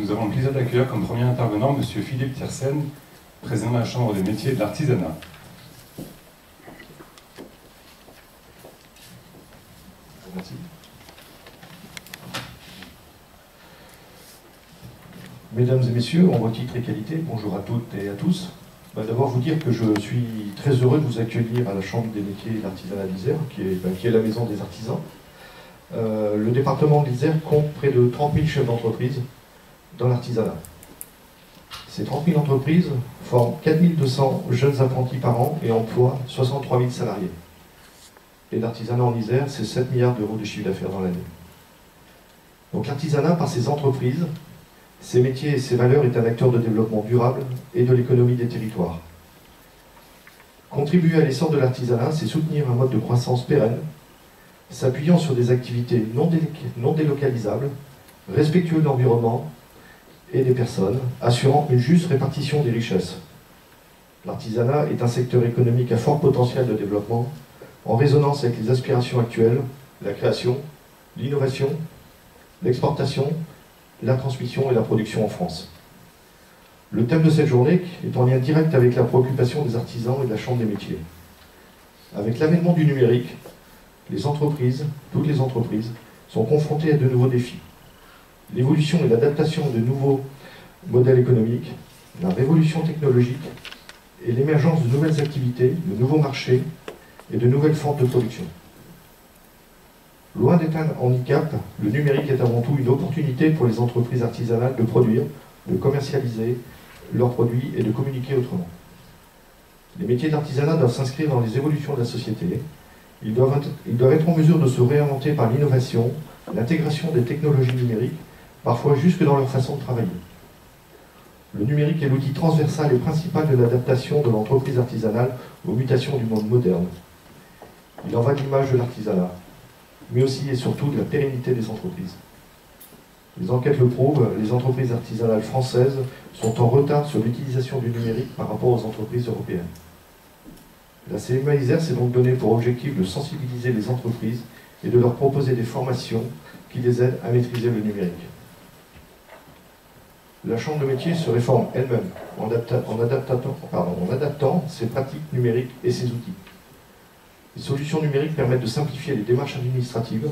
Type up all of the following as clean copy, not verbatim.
nous avons le plaisir d'accueillir comme premier intervenant M. Philippe Tiersen, président de la Chambre des métiers et de l'artisanat. Merci. Mesdames et messieurs, en vos titres et qualités, bonjour à toutes et à tous. D'abord vous dire que je suis très heureux de vous accueillir à la Chambre des métiers et de l'artisanat d'Isère, qui est la maison des artisans. Le département de l'Isère compte près de 30 000 chefs d'entreprise dans l'artisanat. Ces 30 000 entreprises forment 4 200 jeunes apprentis par an et emploient 63 000 salariés. Et l'artisanat en Isère, c'est 7 milliards d'euros de chiffre d'affaires dans l'année. Donc l'artisanat, par ses entreprises, ses métiers et ses valeurs, est un acteur de développement durable et de l'économie des territoires. Contribuer à l'essor de l'artisanat, c'est soutenir un mode de croissance pérenne, s'appuyant sur des activités non délocalisables, respectueux de l'environnement et des personnes, assurant une juste répartition des richesses. L'artisanat est un secteur économique à fort potentiel de développement, en résonance avec les aspirations actuelles, la création, l'innovation, l'exportation, la transmission et la production en France. Le thème de cette journée est en lien direct avec la préoccupation des artisans et de la Chambre des métiers. Avec l'avènement du numérique, les entreprises, toutes les entreprises, sont confrontées à de nouveaux défis. L'évolution et l'adaptation de nouveaux modèles économiques, la révolution technologique et l'émergence de nouvelles activités, de nouveaux marchés et de nouvelles formes de production. Loin d'être un handicap, le numérique est avant tout une opportunité pour les entreprises artisanales de produire, de commercialiser leurs produits et de communiquer autrement. Les métiers de l'artisanat doivent s'inscrire dans les évolutions de la société. Ils doivent être en mesure de se réinventer par l'innovation, l'intégration des technologies numériques, parfois jusque dans leur façon de travailler. Le numérique est l'outil transversal et principal de l'adaptation de l'entreprise artisanale aux mutations du monde moderne. Il en va de l'image de l'artisanat, mais aussi et surtout de la pérennité des entreprises. Les enquêtes le prouvent, les entreprises artisanales françaises sont en retard sur l'utilisation du numérique par rapport aux entreprises européennes. La CMA Isère s'est donc donné pour objectif de sensibiliser les entreprises et de leur proposer des formations qui les aident à maîtriser le numérique. La Chambre de métier se réforme elle-même en adaptant ses pratiques numériques et ses outils. Les solutions numériques permettent de simplifier les démarches administratives,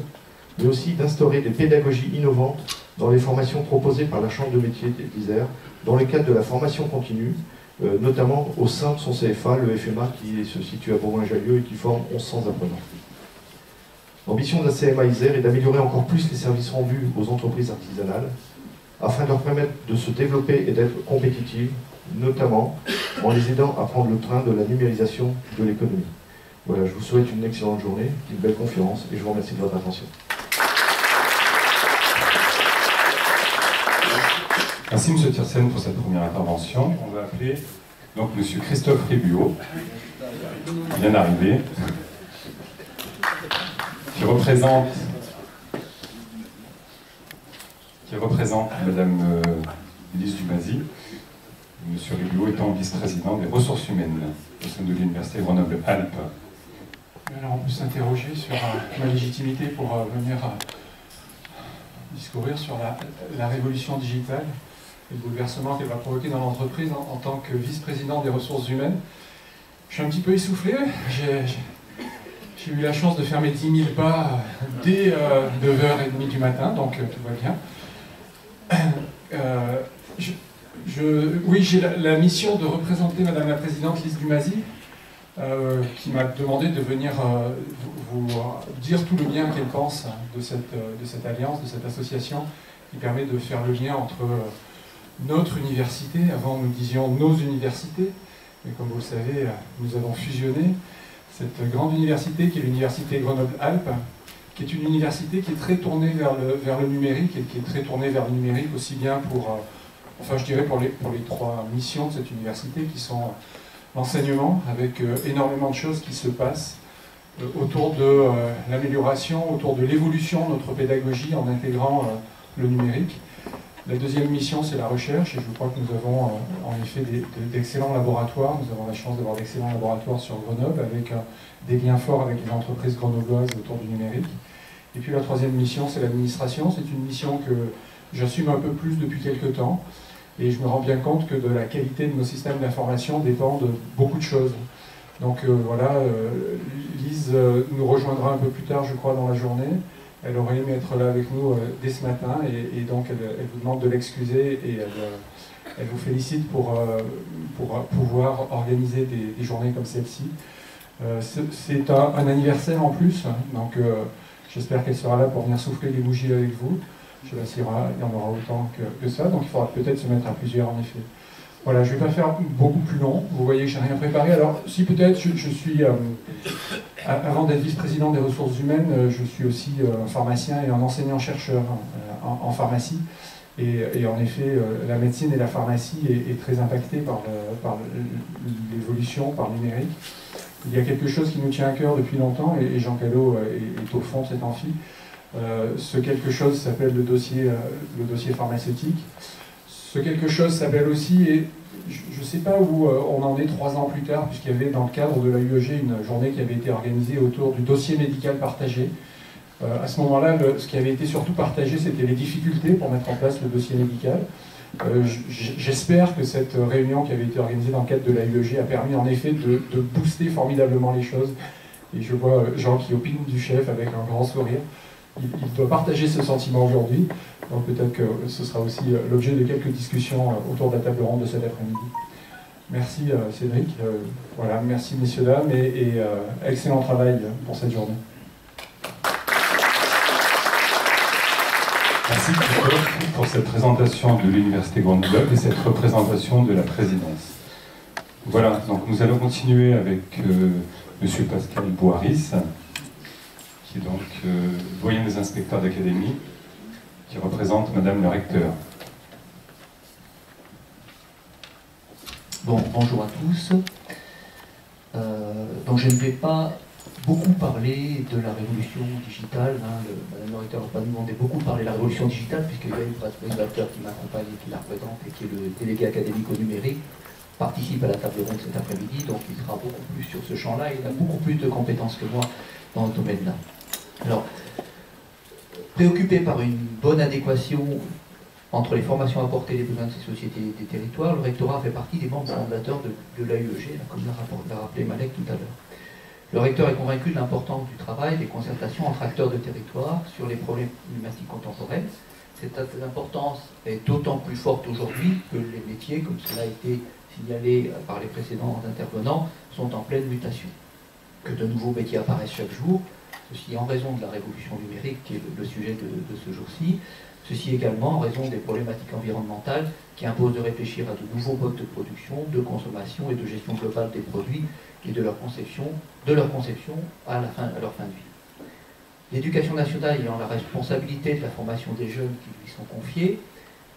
mais aussi d'instaurer des pédagogies innovantes dans les formations proposées par la Chambre de métier d'Isère, dans le cadre de la formation continue, notamment au sein de son CFA, le FMA, qui se situe à Bourgoin-Jallieu et qui forme 1100 apprenants. L'ambition de la CMA Isère est d'améliorer encore plus les services rendus aux entreprises artisanales, afin de leur permettre de se développer et d'être compétitives, notamment en les aidant à prendre le train de la numérisation de l'économie. Voilà, je vous souhaite une excellente journée, une belle conférence, et je vous remercie de votre attention. Merci M. Tiersen pour cette première intervention. On va appeler donc M. Christophe Rébuot, qui vient d'arriver, qui représente Mme Elise Dumazy, M. Rébuot étant vice-président des ressources humaines au sein de l'Université Grenoble-Alpes. Alors on peut s'interroger sur ma légitimité pour venir discourir sur la révolution digitale et le bouleversement qu'elle va provoquer dans l'entreprise en tant que vice-président des ressources humaines. Je suis un petit peu essoufflé, j'ai eu la chance de faire mes 10 000 pas dès 9h30 du matin, donc tout va bien. Oui, j'ai la mission de représenter Madame la Présidente Lise Dumazy, qui m'a demandé de venir vous dire tout le bien qu'elle pense de cette alliance, de cette association, qui permet de faire le lien entre notre université, avant nous disions nos universités, mais comme vous le savez, nous avons fusionné cette grande université qui est l'université Grenoble-Alpes, qui est une université qui est très tournée vers le numérique, et qui est très tournée vers le numérique aussi bien pour, enfin je dirais pour les trois missions de cette université qui sont l'enseignement, avec énormément de choses qui se passent autour de l'amélioration, autour de l'évolution de notre pédagogie en intégrant le numérique. La deuxième mission, c'est la recherche, et je crois que nous avons en effet d'excellents laboratoires. Nous avons la chance d'avoir d'excellents laboratoires sur Grenoble, avec des liens forts avec les entreprises grenobloises autour du numérique. Et puis la troisième mission, c'est l'administration. C'est une mission que j'assume un peu plus depuis quelques temps, et je me rends bien compte que de la qualité de nos systèmes d'information dépend de beaucoup de choses. Donc voilà, Lise nous rejoindra un peu plus tard, je crois, dans la journée. Elle aurait aimé être là avec nous dès ce matin, et donc elle vous demande de l'excuser, et elle vous félicite pour pouvoir organiser des journées comme celle-ci. C'est un anniversaire en plus, donc j'espère qu'elle sera là pour venir souffler les bougies avec vous. Je sais pas s'il y en aura autant que ça, donc il faudra peut-être se mettre à plusieurs en effet. Voilà, je ne vais pas faire beaucoup plus long, vous voyez que je n'ai rien préparé. Alors si peut-être, je suis, avant d'être vice-président des ressources humaines, je suis aussi un pharmacien et un enseignant-chercheur en pharmacie. Et en effet, la médecine et la pharmacie est très impactée par l'évolution, par le numérique. Il y a quelque chose qui nous tient à cœur depuis longtemps, et Jean Callot est au fond de cet amphi. Ce quelque chose s'appelle le dossier pharmaceutique. Ce quelque chose s'appelle aussi, et je ne sais pas où on en est 3 ans plus tard, puisqu'il y avait dans le cadre de l'AUEG une journée qui avait été organisée autour du dossier médical partagé. À ce moment-là, ce qui avait été surtout partagé, c'était les difficultés pour mettre en place le dossier médical. J'espère que cette réunion qui avait été organisée dans le cadre de l'AUEG a permis en effet de booster formidablement les choses. Et je vois Jean qui opine du chef avec un grand sourire. Il doit partager ce sentiment aujourd'hui. Donc peut-être que ce sera aussi l'objet de quelques discussions autour de la table ronde de cet après-midi. Merci Cédric. Voilà, merci messieurs, dames, et excellent travail pour cette journée. Merci Christophe pour cette présentation de l'Université Grenoble et cette représentation de la présidence. Voilà, donc nous allons continuer avec M. Pascal Boiris, qui est donc doyen des inspecteurs d'académie, qui représente Madame le recteur. Bon, bonjour à tous. Donc je ne vais pas beaucoup parler de la révolution digitale. Madame le recteur n'a pas demandé beaucoup parler de la révolution digitale, puisqu'il y a une présidentaire qui m'accompagne et qui la représente, et qui est le délégué académique au numérique, participe à la table ronde cet après-midi, donc il sera beaucoup plus sur ce champ-là, et il a beaucoup plus de compétences que moi dans ce domaine-là. Alors, préoccupé par une bonne adéquation entre les formations apportées et les besoins de ces sociétés et des territoires, le rectorat fait partie des membres fondateurs de l'AUEG, comme l'a rappelé Malek tout à l'heure. Le recteur est convaincu de l'importance du travail, des concertations entre acteurs de territoire sur les problématiques contemporaines. Cette importance est d'autant plus forte aujourd'hui que les métiers, comme cela a été signalé par les précédents intervenants, sont en pleine mutation. Que de nouveaux métiers apparaissent chaque jour, ceci en raison de la révolution numérique qui est le sujet de ce jour-ci, ceci également en raison des problématiques environnementales qui imposent de réfléchir à de nouveaux modes de production, de consommation et de gestion globale des produits et de leur conception à leur fin de vie. L'éducation nationale ayant la responsabilité de la formation des jeunes qui lui sont confiés,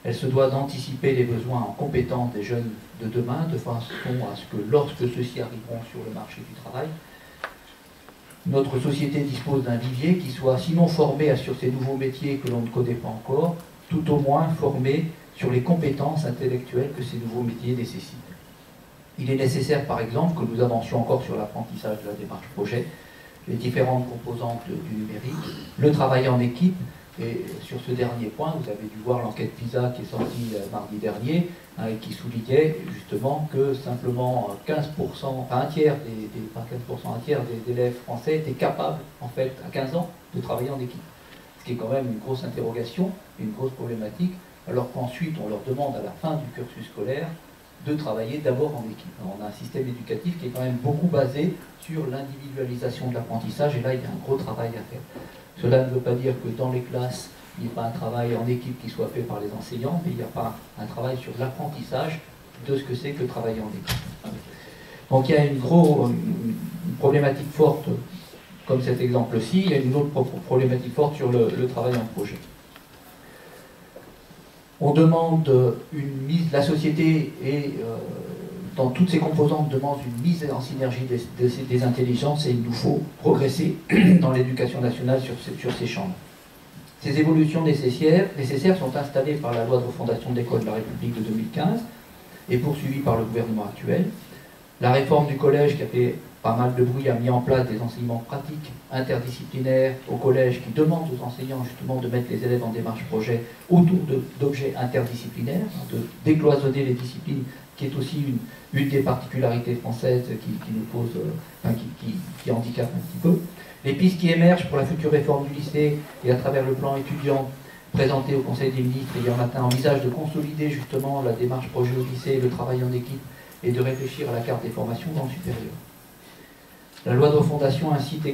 elle se doit d'anticiper les besoins en compétences des jeunes de demain, de façon à ce que lorsque ceux-ci arriveront sur le marché du travail, notre société dispose d'un vivier qui soit sinon formé sur ces nouveaux métiers que l'on ne connaît pas encore, tout au moins formé sur les compétences intellectuelles que ces nouveaux métiers nécessitent. Il est nécessaire, par exemple, que nous avancions encore sur l'apprentissage de la démarche projet, les différentes composantes du numérique, le travail en équipe, et sur ce dernier point, vous avez dû voir l'enquête PISA qui est sortie mardi dernier, et qui soulignait justement que simplement 15%, enfin un tiers des élèves français étaient capables, en fait, à 15 ans, de travailler en équipe. Ce qui est quand même une grosse interrogation, une grosse problématique, alors qu'ensuite on leur demande à la fin du cursus scolaire de travailler d'abord en équipe. Alors, on a un système éducatif qui est quand même beaucoup basé sur l'individualisation de l'apprentissage, et là il y a un gros travail à faire. Cela ne veut pas dire que dans les classes, il n'y ait pas un travail en équipe qui soit fait par les enseignants, mais il n'y a pas un travail sur l'apprentissage de ce que c'est que travailler en équipe. Donc il y a une problématique forte, comme cet exemple-ci, il y a une autre problématique forte sur le travail en projet. On demande une mise, la société et dans toutes ses composantes demande une mise en synergie des intelligences, et il nous faut progresser dans l'éducation nationale sur ces champs. Ces évolutions nécessaires sont installées par la loi de refondation de l'école de la République de 2015 et poursuivies par le gouvernement actuel. La réforme du collège qui a fait pas mal de bruit, a mis en place des enseignements pratiques interdisciplinaires au collège qui demandent aux enseignants justement de mettre les élèves en démarche projet autour d'objets interdisciplinaires, de décloisonner les disciplines, qui est aussi une des particularités françaises qui nous pose, qui handicape un petit peu. Les pistes qui émergent pour la future réforme du lycée et à travers le plan étudiant présenté au Conseil des ministres hier matin envisage de consolider justement la démarche projet au lycée, le travail en équipe et de réfléchir à la carte des formations dans le supérieur. La loi de refondation incite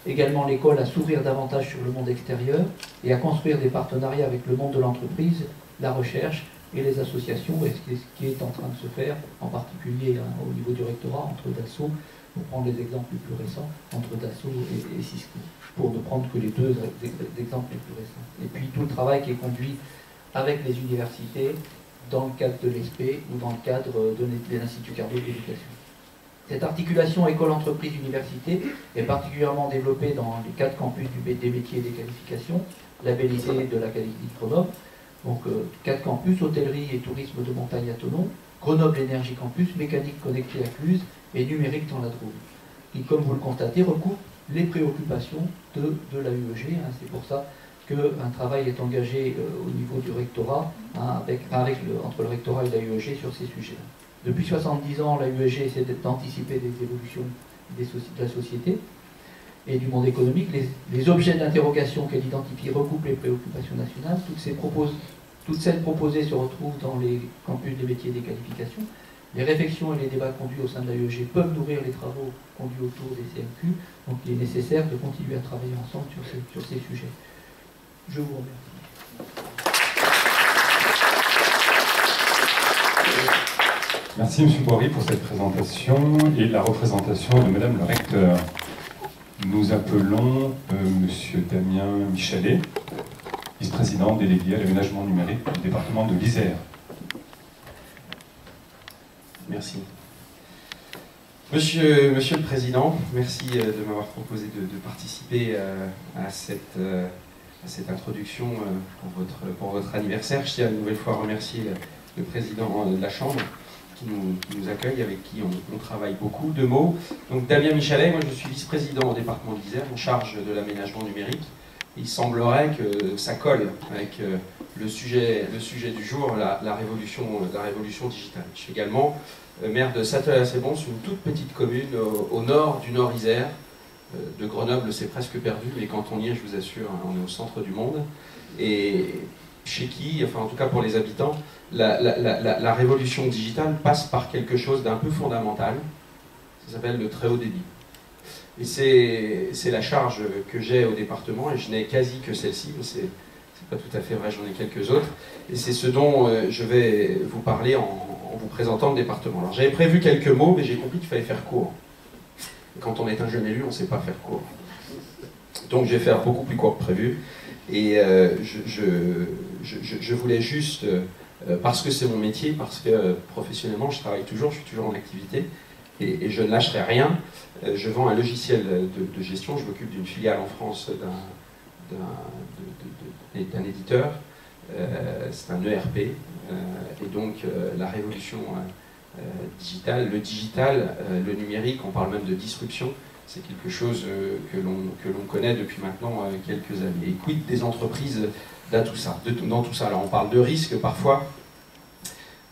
également l'école à s'ouvrir davantage sur le monde extérieur et à construire des partenariats avec le monde de l'entreprise, la recherche et les associations, et ce qui est en train de se faire, en particulier au niveau du rectorat, entre Dassault, pour prendre les exemples les plus récents, entre Dassault et Cisco, pour ne prendre que les deux exemples les plus récents. Et puis tout le travail qui est conduit avec les universités dans le cadre de l'ESP ou dans le cadre des instituts Cardo d'éducation. Cette articulation école-entreprise-université est particulièrement développée dans les 4 campus des métiers et des qualifications, labellisés de l'Académie de Grenoble. Donc 4 campus, hôtellerie et tourisme de montagne à Thonon, Grenoble Énergie Campus, mécanique connectée à Cluse et numérique dans la Drôme. Qui, comme vous le constatez, recoupe les préoccupations de la UEG. C'est pour ça qu'un travail est engagé au niveau du rectorat, entre le rectorat et la UEG sur ces sujets-là. Depuis 70 ans, la UEG essaie d'anticiper des évolutions de la société et du monde économique. Les objets d'interrogation qu'elle identifie recoupent les préoccupations nationales. Toutes celles proposées se retrouvent dans les campus des métiers et des qualifications. Les réflexions et les débats conduits au sein de la UEG peuvent nourrir les travaux conduits autour des CMQ. Donc il est nécessaire de continuer à travailler ensemble sur ces sujets. Je vous remercie. Merci M. Boiry pour cette présentation et la représentation de Madame le recteur. Nous appelons M. Damien Michalet, vice-président délégué à l'aménagement numérique du département de l'Isère. Merci. Monsieur le Président, merci de m'avoir proposé de participer à cette introduction pour votre anniversaire. Je tiens une nouvelle fois à remercier le Président de la Chambre qui nous accueille, avec qui on travaille beaucoup. 2 mots. Donc Damien Michalet, moi je suis vice-président au département de l'Isère, en charge de l'aménagement numérique. Il semblerait que ça colle avec le sujet du jour, la révolution digitale. Je suis également maire de Satoll-à-Sebon, une toute petite commune au nord du Nord-Isère. De Grenoble, c'est presque perdu, mais quand on y est, je vous assure, on est au centre du monde. Et chez qui, enfin en tout cas pour les habitants, la révolution digitale passe par quelque chose d'un peu fondamental. Ça s'appelle le très haut débit. Et c'est la charge que j'ai au département, et je n'ai quasi que celle-ci, mais c'est pas tout à fait vrai, j'en ai quelques autres. Et c'est ce dont je vais vous parler en vous présentant le département. Alors j'avais prévu quelques mots, mais j'ai compris qu'il fallait faire court. Et quand on est un jeune élu, on ne sait pas faire court. Donc je vais faire beaucoup plus court que prévu. Et je voulais juste, parce que c'est mon métier, parce que professionnellement je travaille toujours, je suis toujours en activité, et je ne lâcherai rien. Je vends un logiciel de gestion, je m'occupe d'une filiale en France d'un éditeur, c'est un ERP, et donc la révolution digitale, le digital, le numérique, on parle même de disruption, c'est quelque chose que l'on connaît depuis maintenant quelques années. Et quid des entreprises dans tout ça, Alors on parle de risque parfois,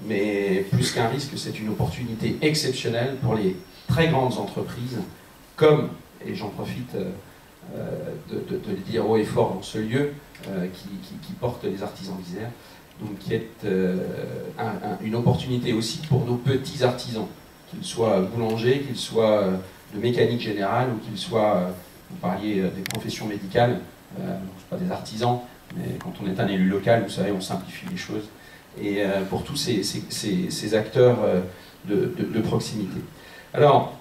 mais plus qu'un risque, c'est une opportunité exceptionnelle pour les très grandes entreprises, comme, et j'en profite de le dire haut et fort dans ce lieu, qui porte les artisans d'Isère, donc qui est une opportunité aussi pour nos petits artisans, qu'ils soient boulangers, qu'ils soient de mécanique générale, ou qu'ils soient, vous parliez des professions médicales, pas des artisans, mais quand on est un élu local, vous savez, on simplifie les choses, et pour tous ces acteurs de proximité. Alors,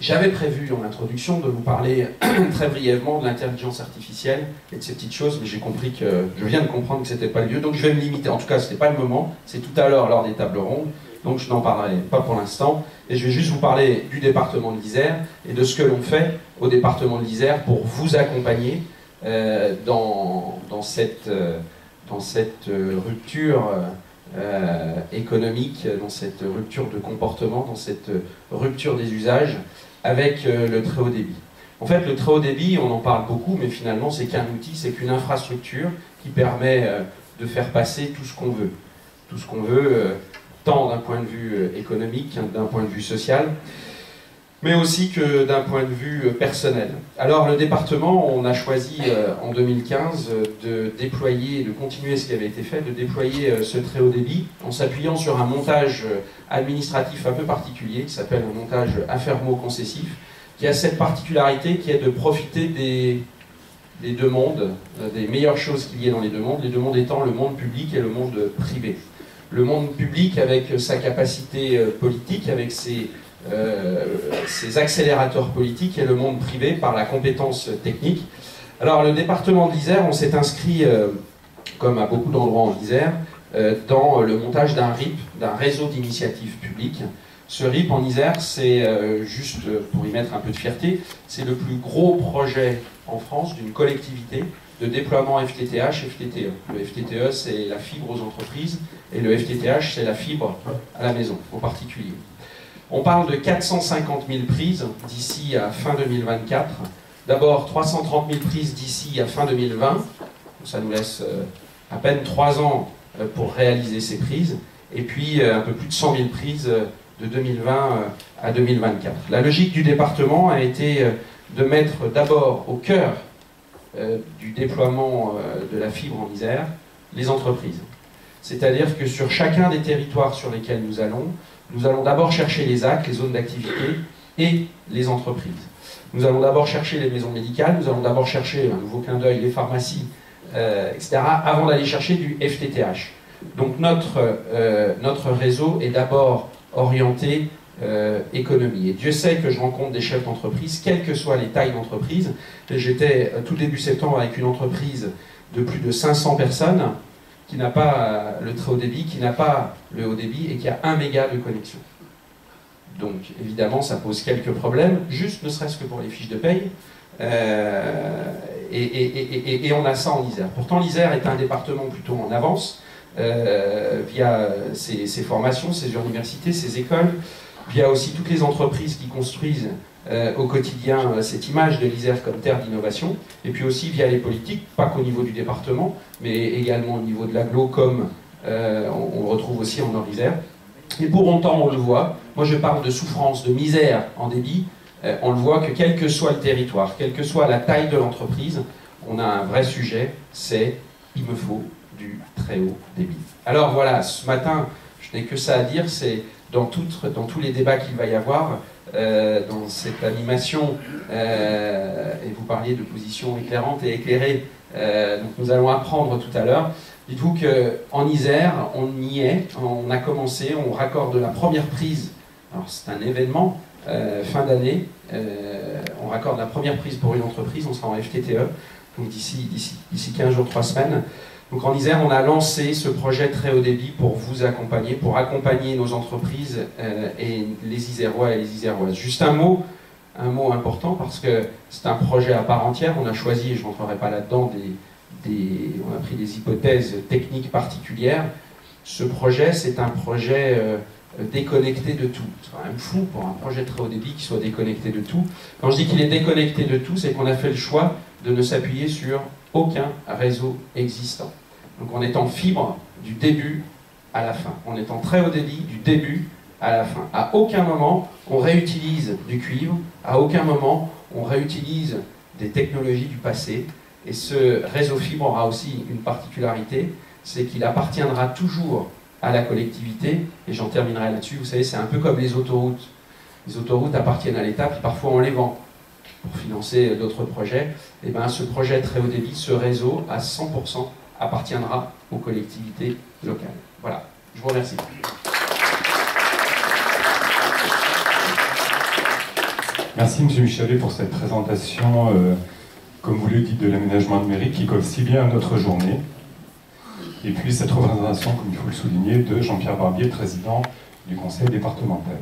j'avais prévu en introduction de vous parler très brièvement de l'intelligence artificielle et de ces petites choses, mais j'ai compris que, je viens de comprendre que ce n'était pas le lieu, donc je vais me limiter. En tout cas, ce n'était pas le moment, c'est tout à l'heure lors des tables rondes, donc je n'en parlerai pas pour l'instant. Et je vais juste vous parler du département de l'Isère et de ce que l'on fait au département de l'Isère pour vous accompagner dans cette rupture économique, dans cette rupture de comportement, dans cette rupture des usages, avec le très haut débit. En fait, le très haut débit, on en parle beaucoup, mais finalement, c'est qu'un outil, c'est qu'une infrastructure qui permet de faire passer tout ce qu'on veut. Tout ce qu'on veut, tant d'un point de vue économique, d'un point de vue social, mais aussi que d'un point de vue personnel. Alors, le département, on a choisi en 2015 de déployer, de continuer ce qui avait été fait, de déployer ce très haut débit en s'appuyant sur un montage administratif un peu particulier qui s'appelle un montage afermo-concessif, qui a cette particularité qui est de profiter des deux mondes, des meilleures choses qu'il y ait dans les deux mondes étant le monde public et le monde privé. Le monde public avec sa capacité politique, avec ses accélérateurs politiques, et le monde privé par la compétence technique. Alors le département de l'Isère, on s'est inscrit, comme à beaucoup d'endroits en Isère, dans le montage d'un RIP, d'un réseau d'initiatives publiques. Ce RIP en Isère, c'est, juste pour y mettre un peu de fierté, c'est le plus gros projet en France d'une collectivité de déploiement FTTH-FTTE. Le FTTE, c'est la fibre aux entreprises, et le FTTH, c'est la fibre à la maison, aux particuliers. On parle de 450 000 prises d'ici à fin 2024. D'abord 330 000 prises d'ici à fin 2020. Ça nous laisse à peine 3 ans pour réaliser ces prises. Et puis un peu plus de 100 000 prises de 2020 à 2024. La logique du département a été de mettre d'abord au cœur du déploiement de la fibre en Isère les entreprises. C'est-à-dire que sur chacun des territoires sur lesquels nous allons d'abord chercher les ZAC, les zones d'activité, et les entreprises. Nous allons d'abord chercher les maisons médicales, nous allons d'abord chercher, un nouveau clin d'œil, les pharmacies, etc., avant d'aller chercher du FTTH. Donc notre réseau est d'abord orienté économie. Et Dieu sait que je rencontre des chefs d'entreprise, quelles que soient les tailles d'entreprise. J'étais tout début septembre avec une entreprise de plus de 500 personnes, qui n'a pas le très haut débit, qui n'a pas le haut débit et qui a 1 méga de connexion. Donc évidemment ça pose quelques problèmes, juste ne serait-ce que pour les fiches de paye, et on a ça en Isère. Pourtant l'Isère est un département plutôt en avance, via ses formations, ses universités, ses écoles, via aussi toutes les entreprises qui construisent au quotidien cette image de l'Isère comme terre d'innovation, et puis aussi via les politiques, pas qu'au niveau du département, mais également au niveau de l'agglo, comme on le retrouve aussi en Nord-Isère. Et pour autant, on le voit, moi je parle de souffrance, de misère en débit, on le voit que quel que soit le territoire, quelle que soit la taille de l'entreprise, on a un vrai sujet, c'est « il me faut du très haut débit ». Alors voilà, ce matin, je n'ai que ça à dire, c'est dans tous les débats qu'il va y avoir, dans cette animation, et vous parliez de position éclairante et éclairée, donc nous allons apprendre tout à l'heure. Dites-vous qu'en Isère, on y est, on a commencé, on raccorde la première prise, alors c'est un événement, fin d'année, on raccorde la première prise pour une entreprise, on sera en FTTE, donc d'ici 15 jours, 3 semaines. Donc en Isère, on a lancé ce projet très haut débit pour vous accompagner, pour accompagner nos entreprises et les Isérois et les Iséroises. Juste un mot important, parce que c'est un projet à part entière. On a choisi, et je ne rentrerai pas là-dedans, on a pris des hypothèses techniques particulières. Ce projet, c'est un projet déconnecté de tout. C'est quand même fou pour un projet très haut débit qui soit déconnecté de tout. Quand je dis qu'il est déconnecté de tout, c'est qu'on a fait le choix de ne s'appuyer sur aucun réseau existant. Donc on est en fibre du début à la fin. On est en très haut débit du début à la fin. À aucun moment on réutilise du cuivre, à aucun moment on réutilise des technologies du passé. Et ce réseau fibre aura aussi une particularité, c'est qu'il appartiendra toujours à la collectivité, et j'en terminerai là-dessus. Vous savez, c'est un peu comme les autoroutes. Les autoroutes appartiennent à l'État, puis parfois on les vend pour financer d'autres projets. Et bien ce projet très haut débit, ce réseau, à 100% appartiendra aux collectivités locales. Voilà, je vous remercie. Merci M. Michelet pour cette présentation, comme vous le dites, de l'aménagement numérique qui colle si bien à notre journée. Et puis cette représentation, comme il faut le souligner, de Jean-Pierre Barbier, président du conseil départemental.